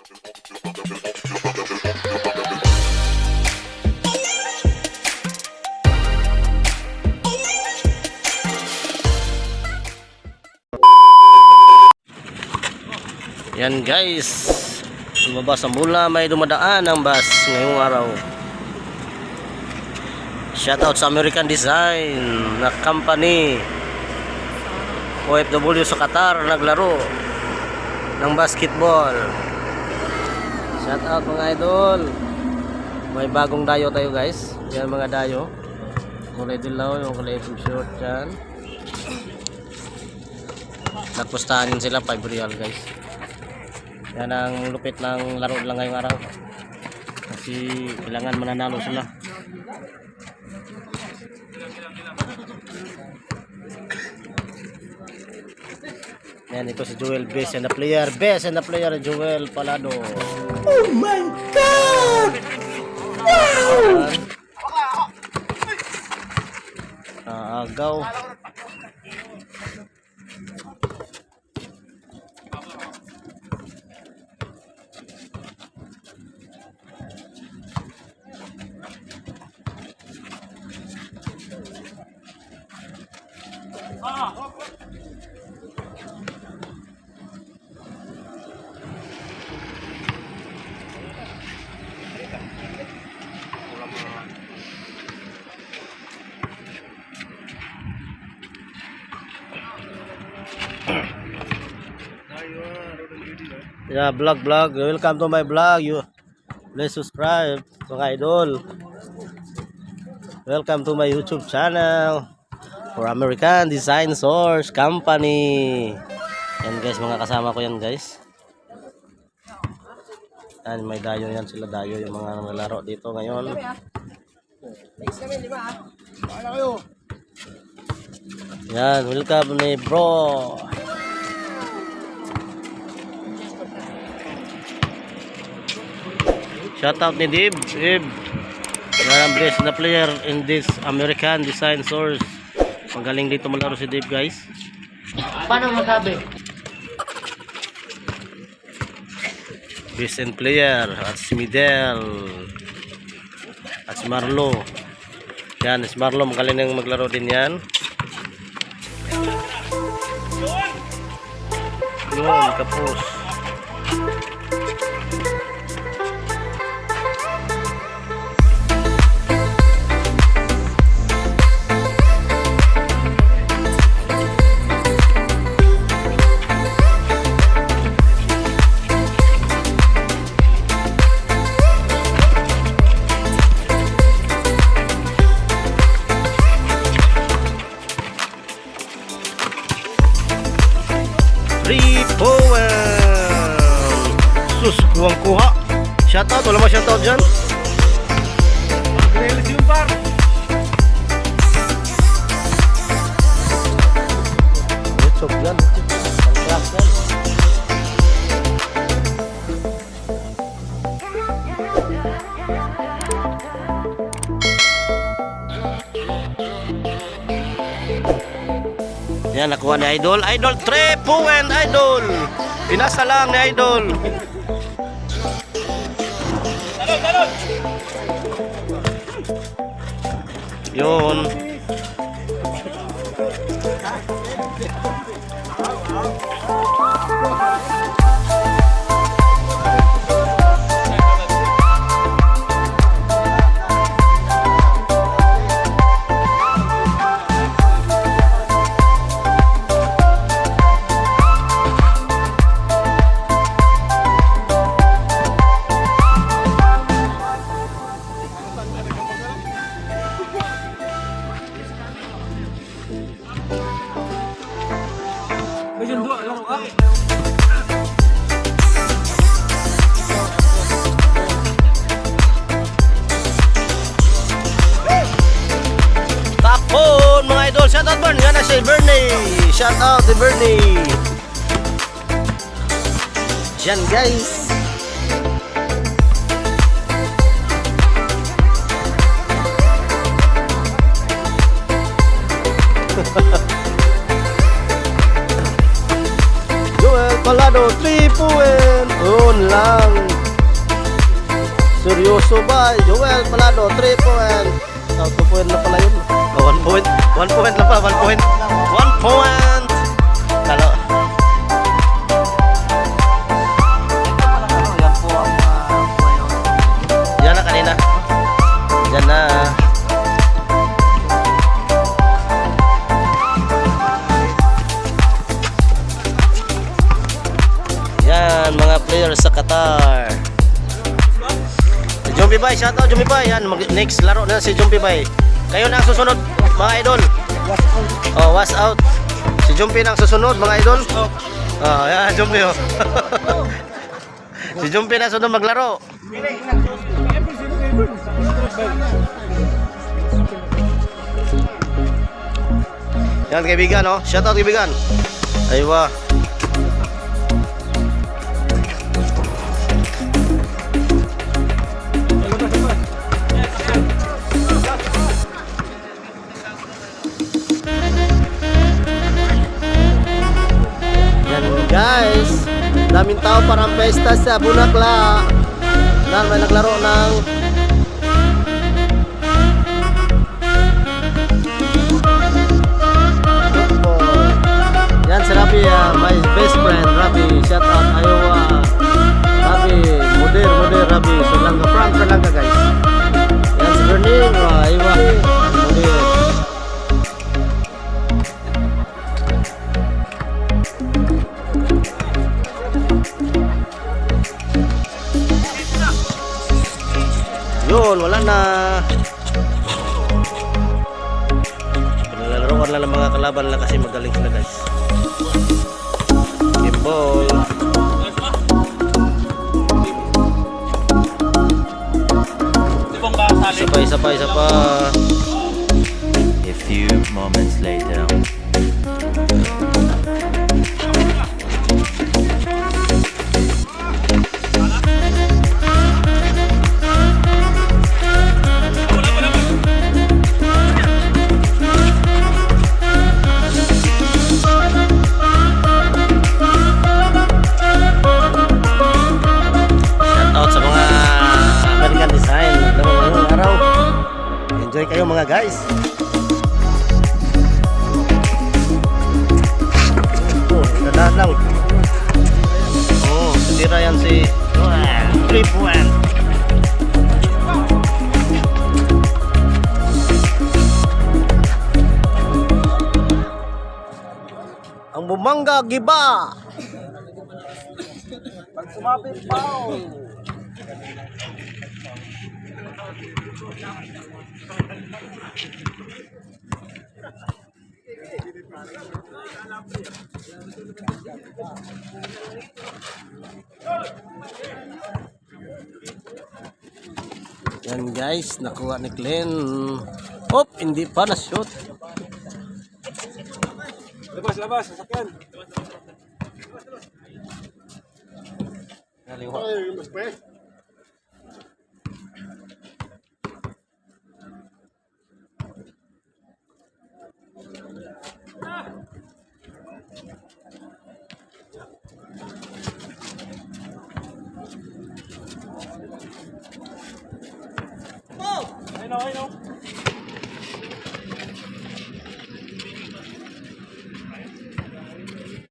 Yan guys, lumabas ang mula, may dumadaan ang bus ngayong araw. Shoutout sa American Design na company. OFW sa Qatar naglaro ng basketball. Shoutout mga idol. May bagong dayo tayo guys. Yan mga dayo. Kulay dilaw, yung kulay short dyan. Nagpustahanin sila 5 real guys. Yan ang lupit ng laro lang ngayong araw. Kasi kailangan mananalo sila. Yan, ito si Joel, best and the player. Best and the player, Joel Palado. Oh my God! Wow! Agaw. Yeah, vlog. Welcome to my vlog. You please subscribe mga idol. Welcome to my YouTube channel for American Design Source Company. Yan guys, mga kasama ko yan guys. Yan, may dayo yan sila, dayo yung mga nalaro dito ngayon. Yan, welcome ni bro. Shoutout ni Dib. Yan ang blessed na player in this American Design Source. Magaling dito malaro si Dib guys. Paano masabi? Best and player at si Midel at si Marlo. Yan, si Marlo magaling nang maglaro din yan. Yun, kapos. Sus, kuha. Shoutout, wala ba shoutout dyan? YouTube dyan. Yan, nakuha ni Idol. Idol 3 point, Idol. Pinasa lang ni Idol. Talon. Yun. Tapon mga idol, shoutout Bern, nga na si Bernie. Shoutout si Bernie. Diyan guys. Joel Palado 3 point. On lang. puso by Joel Palado, 3 point. 2 point na pala yun. 1 point. 1 point na pa, 1 point. 1 point. Talo. Yan po ang yan na kanina. Yan na. Yan, mga players sa Qatar. Si Jumpy Bay, shoutout Jumpy Bay. Yan, next laro na si Jumpy Bay. Kayo na ang susunod, mga idol. Oh, was out. Si Jumpy na ang susunod, mga idol. Oh, yan, Jumpy. Oh. Si Jumpy na sunod maglaro. Yan, kaibigan, oh. Shoutout kaibigan. Aywa. Guys, daming tao parang pesta sa Bunakla. Dan may naglaro ng football. Yan si Rabi, my best friend Rabi. Shout out Iowa. Rabi, Mudir Rabi. Selangga from Selangga guys. Yan si Bernie, Iowa. Mudir. Yun, wala na. Pinalalaroan lang ng mga kalaban lang kasi magaling sila guys. Game ball. Isa pa. A few moments later. Enjoy kayo mga guys. Oh, dadaan lang. Oh, tira yan si 3 point. Ang bumangga giba. Pag sumapit pao. Yan guys, nakuha ni Glenn. Hop, hindi pa na-shoot. Labas, sasakyan. Naliwa. I know.